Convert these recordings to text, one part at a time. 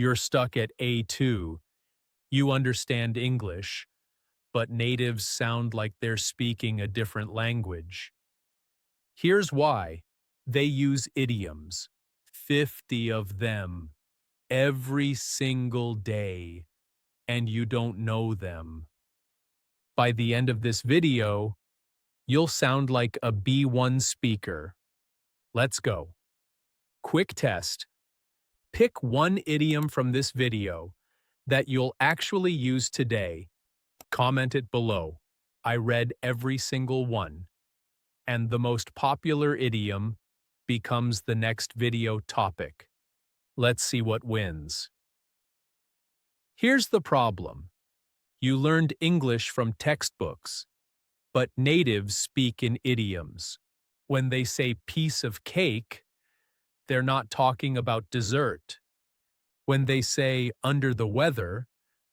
You're stuck at A2. You understand English, but natives sound like they're speaking a different language. Here's why. They use idioms, 50 of them, every single day, and you don't know them. By the end of this video, you'll sound like a B1 speaker. Let's go. Quick test. Pick one idiom from this video that you'll actually use today. Comment it below. I read every single one. And the most popular idiom becomes the next video topic. Let's see what wins. Here's the problem. You learned English from textbooks, but natives speak in idioms. When they say piece of cake, they're not talking about dessert. When they say under the weather,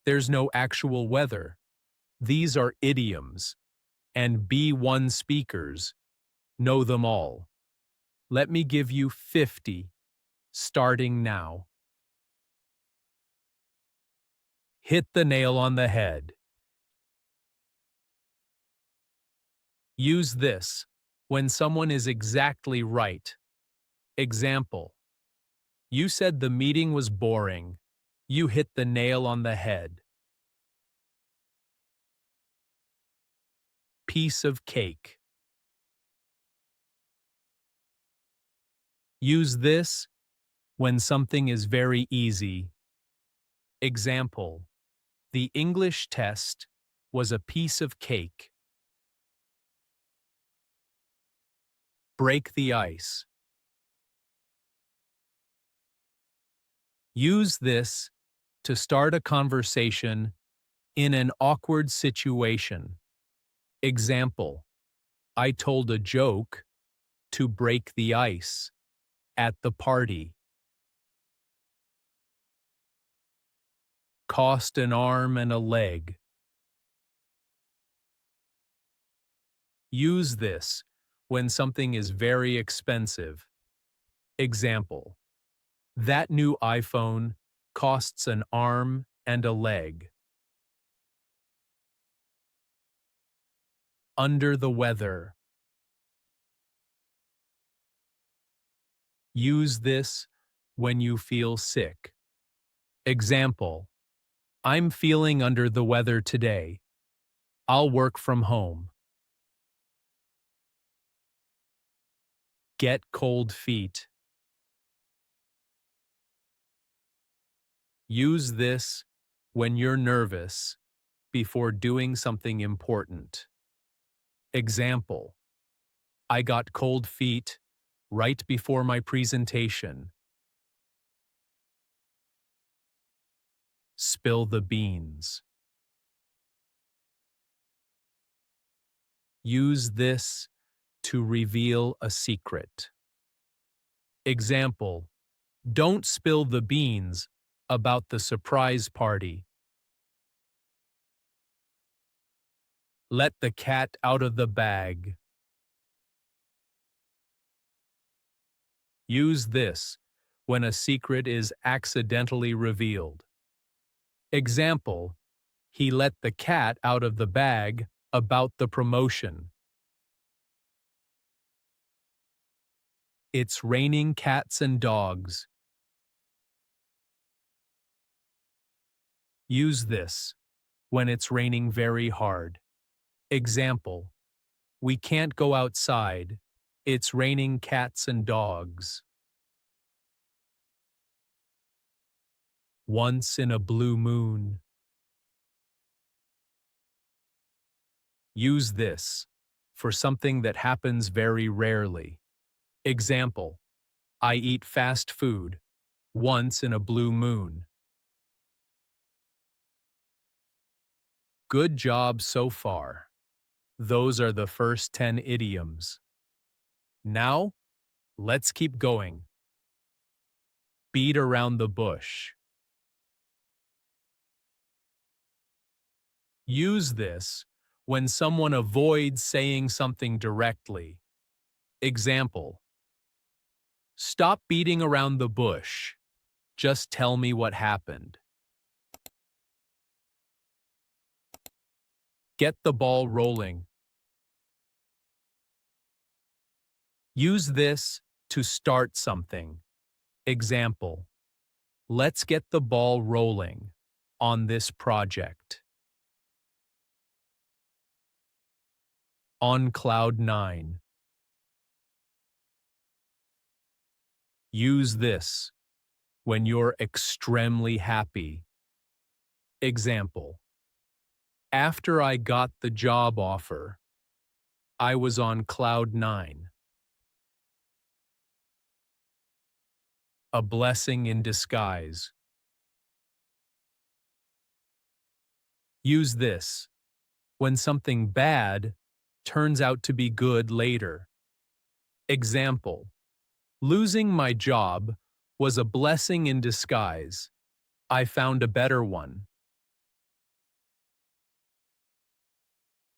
there's no actual weather. These are idioms, and B1 speakers know them all. Let me give you 50, starting now. Hit the nail on the head. Use this when someone is exactly right. Example: you said the meeting was boring. You hit the nail on the head. Piece of cake. Use this when something is very easy. Example: the English test was a piece of cake. Break the ice. Use this to start a conversation in an awkward situation. Example: I told a joke to break the ice at the party. Cost an arm and a leg. Use this when something is very expensive. Example: that new iPhone costs an arm and a leg. Under the weather. Use this when you feel sick. Example: I'm feeling under the weather today. I'll work from home. Get cold feet. Use this when you're nervous before doing something important. Example: I got cold feet right before my presentation. Spill the beans. Use this to reveal a secret. Example: don't spill the beans about the surprise party. Let the cat out of the bag. Use this when a secret is accidentally revealed. Example: he let the cat out of the bag about the promotion. It's raining cats and dogs. Use this when it's raining very hard. Example: we can't go outside. It's raining cats and dogs. Once in a blue moon. Use this for something that happens very rarely. Example: I eat fast food once in a blue moon. Good job so far. Those are the first 10 idioms. Now, let's keep going. Beat around the bush. Use this when someone avoids saying something directly. Example: stop beating around the bush. Just tell me what happened. Get the ball rolling. Use this to start something. Example, let's get the ball rolling on this project. On cloud nine. Use this when you're extremely happy. Example, after I got the job offer, I was on cloud nine. A blessing in disguise. Use this when something bad turns out to be good later. Example, losing my job was a blessing in disguise. I found a better one.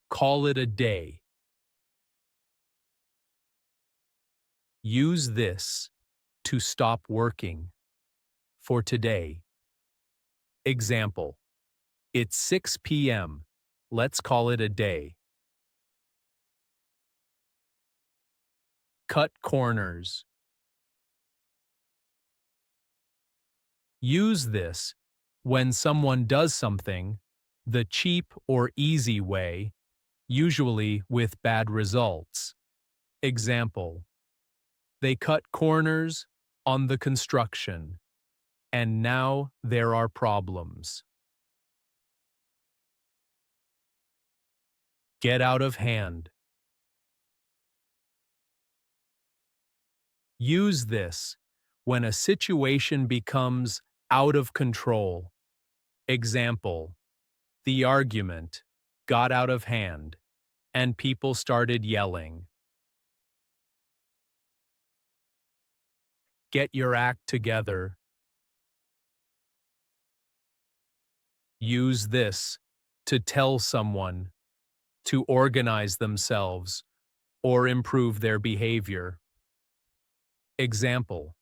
Call it a day. Use this to stop working for today. Example, it's 6 p.m. Let's call it a day. Cut corners. Use this when someone does something the cheap or easy way, usually with bad results. Example, they cut corners on the construction, and now there are problems. Get out of hand. Use this when a situation becomes out of control. Example, the argument got out of hand and people started yelling. Get your act together. Use this to tell someone to organize themselves or improve their behavior. Example,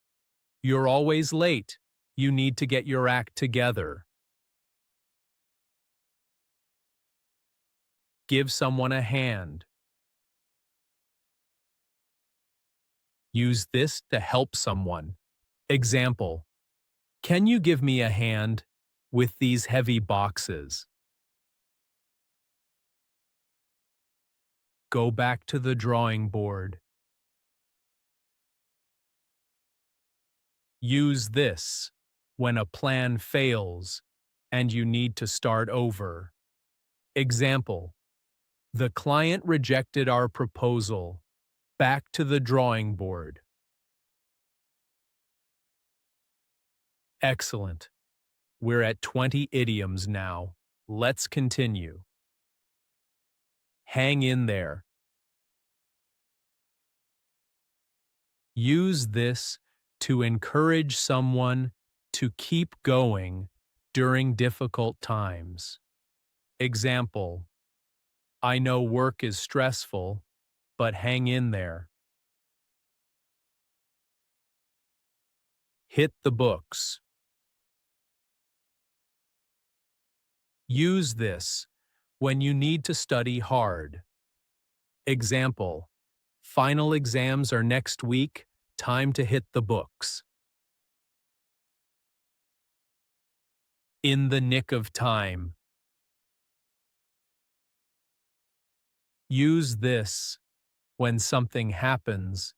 you're always late. You need to get your act together. Give someone a hand. Use this to help someone. Example, can you give me a hand with these heavy boxes? Go back to the drawing board. Use this when a plan fails and you need to start over. Example, the client rejected our proposal. Back to the drawing board. Excellent. We're at 20 idioms now. Let's continue. Hang in there. Use this to encourage someone to keep going during difficult times. Example, I know work is stressful, but hang in there. Hit the books. Use this when you need to study hard. Example, final exams are next week, time to hit the books. In the nick of time. Use this when something happens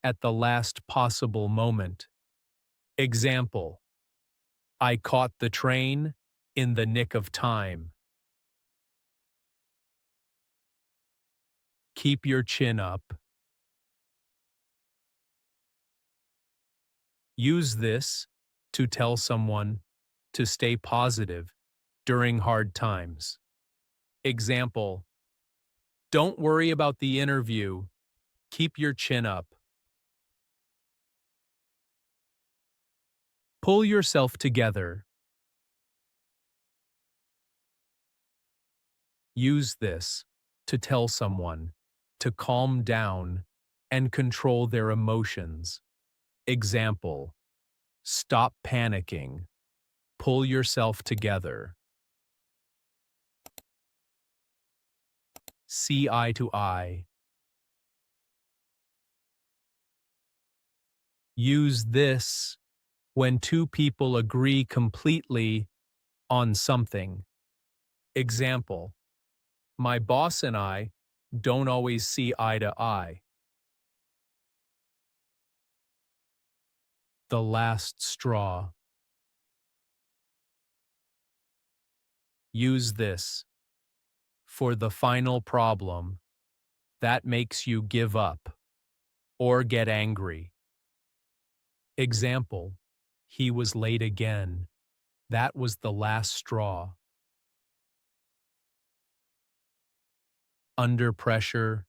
at the last possible moment. Example, I caught the train in the nick of time. Keep your chin up. Use this to tell someone to stay positive during hard times. Example, don't worry about the interview. Keep your chin up. Pull yourself together. Use this to tell someone to calm down and control their emotions. Example, Stop panicking. Pull yourself together. See eye to eye. Use this when two people agree completely on something. Example, my boss and I don't always see eye to eye. The last straw. Use this for the final problem that makes you give up or get angry. Example, he was late again. That was the last straw. Under pressure.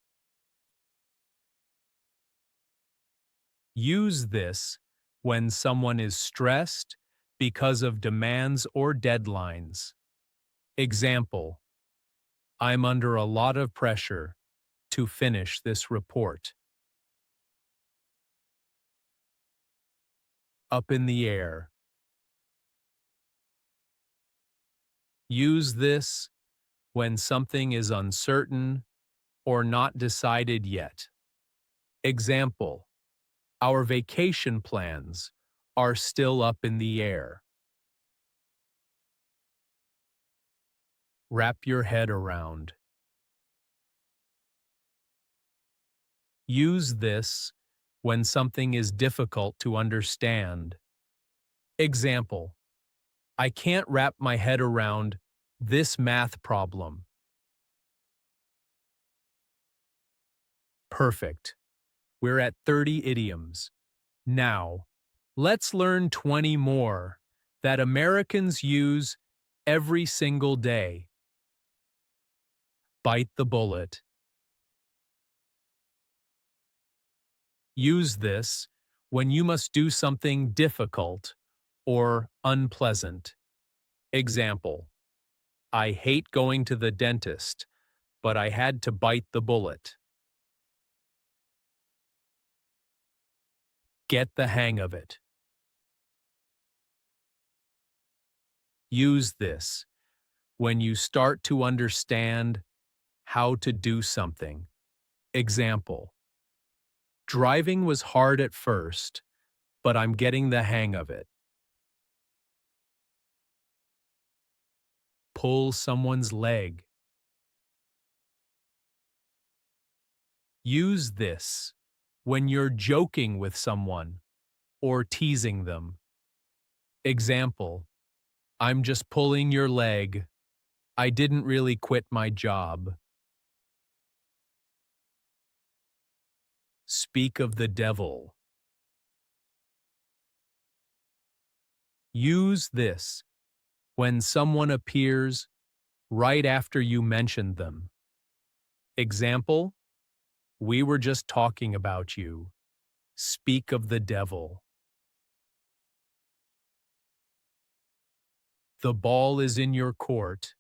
Use this when someone is stressed because of demands or deadlines. Example, I'm under a lot of pressure to finish this report. Up in the air. Use this when something is uncertain or not decided yet. Example, our vacation plans are still up in the air. Wrap your head around. Use this when something is difficult to understand. Example, I can't wrap my head around this math problem. Perfect. We're at 30 idioms. Now, let's learn 20 more that Americans use every single day. Bite the bullet. Use this when you must do something difficult or unpleasant. Example, I hate going to the dentist, but I had to bite the bullet. Get the hang of it. Use this when you start to understand how to do something. Example, driving was hard at first, but I'm getting the hang of it. Pull someone's leg. Use this when you're joking with someone or teasing them. Example, I'm just pulling your leg. I didn't really quit my job. Speak of the devil. Use this when someone appears right after you mentioned them. Example, we were just talking about you. Speak of the devil. The ball is in your court.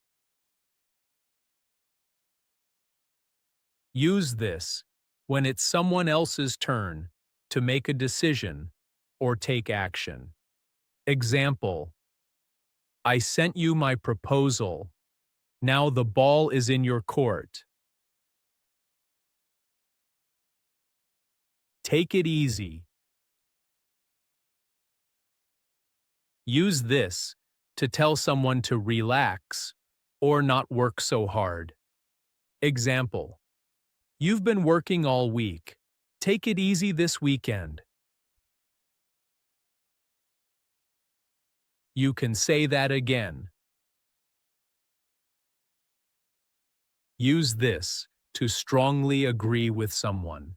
Use this when it's someone else's turn to make a decision or take action. Example, I sent you my proposal. Now the ball is in your court. Take it easy. Use this to tell someone to relax or not work so hard. Example, you've been working all week. Take it easy this weekend. You can say that again. Use this to strongly agree with someone.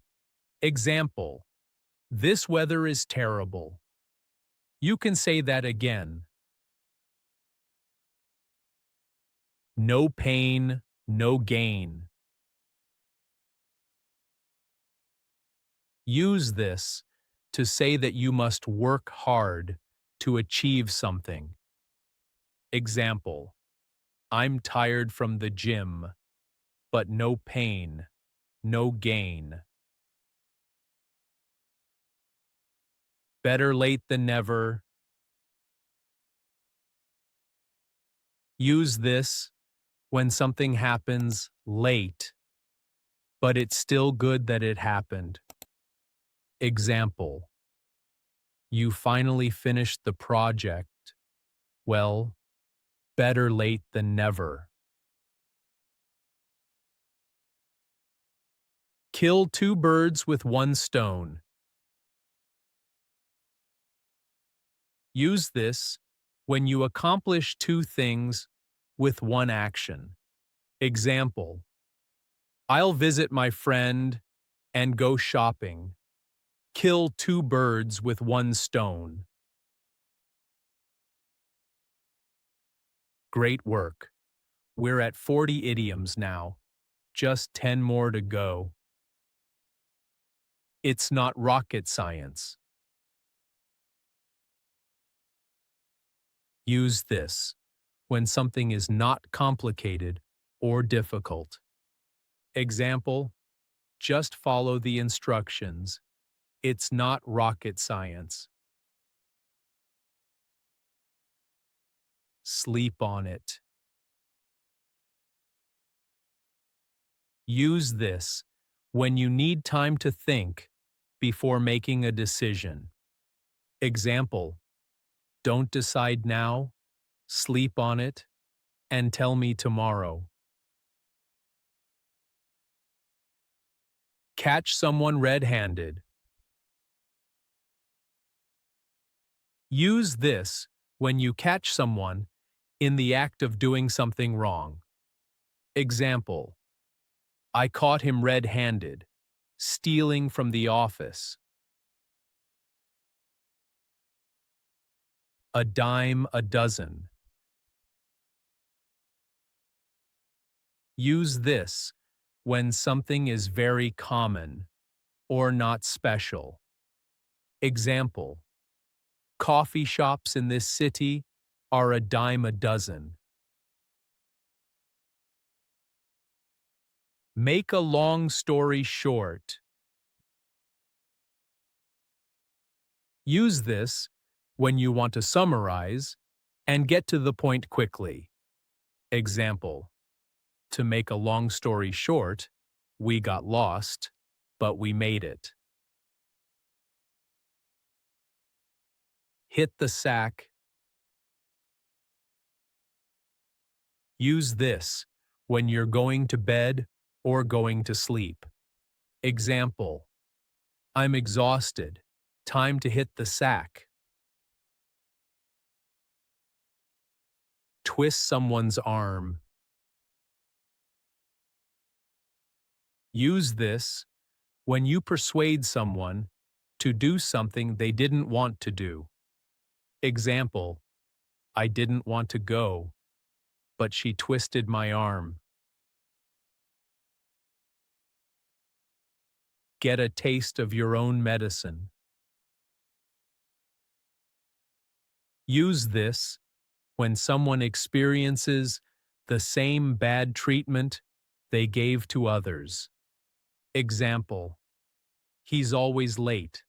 Example, this weather is terrible. You can say that again. No pain, no gain. Use this to say that you must work hard to achieve something. Example, I'm tired from the gym, but no pain, no gain. Better late than never. Use this when something happens late, but it's still good that it happened. Example, you finally finished the project. Well, better late than never. Kill two birds with one stone. Use this when you accomplish two things with one action. Example, I'll visit my friend and go shopping. Kill two birds with one stone. Great work. We're at 40 idioms now. Just 10 more to go. It's not rocket science. Use this when something is not complicated or difficult. Example, just follow the instructions. It's not rocket science. Sleep on it. Use this when you need time to think before making a decision. Example, don't decide now, sleep on it, and tell me tomorrow. Catch someone red-handed. Use this when you catch someone in the act of doing something wrong. Example, I caught him red-handed, stealing from the office. A dime a dozen. Use this when something is very common or not special. Example, coffee shops in this city are a dime a dozen. Make a long story short. Use this when you want to summarize and get to the point quickly. Example, to make a long story short, we got lost, but we made it. Hit the sack. Use this when you're going to bed or going to sleep. Example, I'm exhausted. Time to hit the sack. Twist someone's arm. Use this when you persuade someone to do something they didn't want to do. Example, I didn't want to go, but she twisted my arm. Get a taste of your own medicine. Use this when someone experiences the same bad treatment they gave to others. Example, he's always late.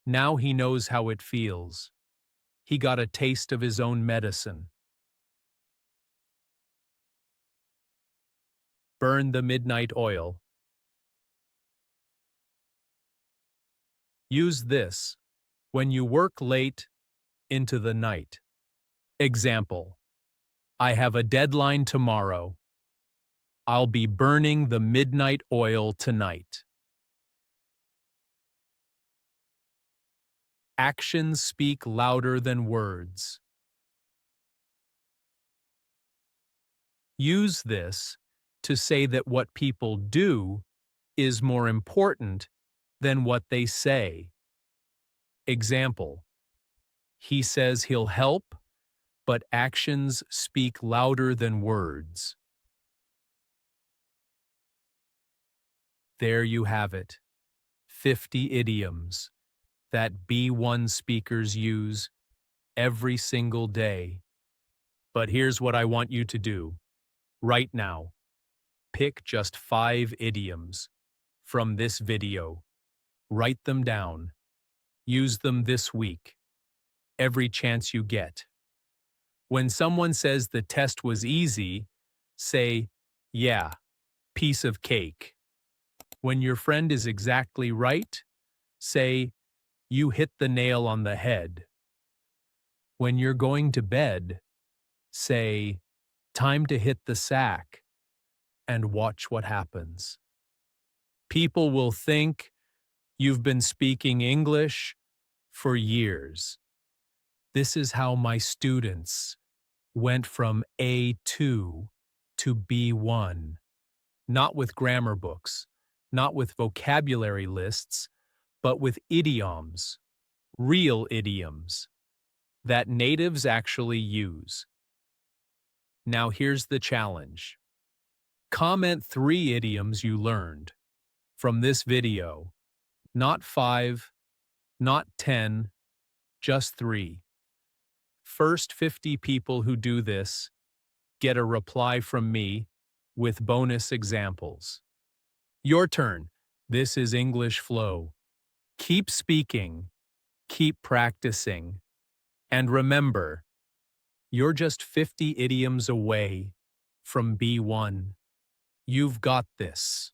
Now he knows how it feels. He got a taste of his own medicine. Burn the midnight oil. Use this when you work late into the night. Example, I have a deadline tomorrow. I'll be burning the midnight oil tonight. Actions speak louder than words. Use this to say that what people do is more important than what they say. Example, he says he'll help, but actions speak louder than words. There you have it, 50 idioms that B1 speakers use every single day. But here's what I want you to do. Right now, pick just 5 idioms from this video. Write them down. Use them this week, every chance you get. When someone says the test was easy, say, yeah, piece of cake. When your friend is exactly right, say, you hit the nail on the head. When you're going to bed, say, time to hit the sack, and watch what happens. People will think you've been speaking English for years. This is how my students went from A2 to B1. Not with grammar books, not with vocabulary lists, but with idioms, real idioms, that natives actually use. Now here's the challenge. Comment 3 idioms you learned from this video. Not 5, not 10, just 3. First 50 people who do this get a reply from me with bonus examples. Your turn. This is English Flow. Keep speaking, keep practicing, and remember, you're just 50 idioms away from B1. You've got this.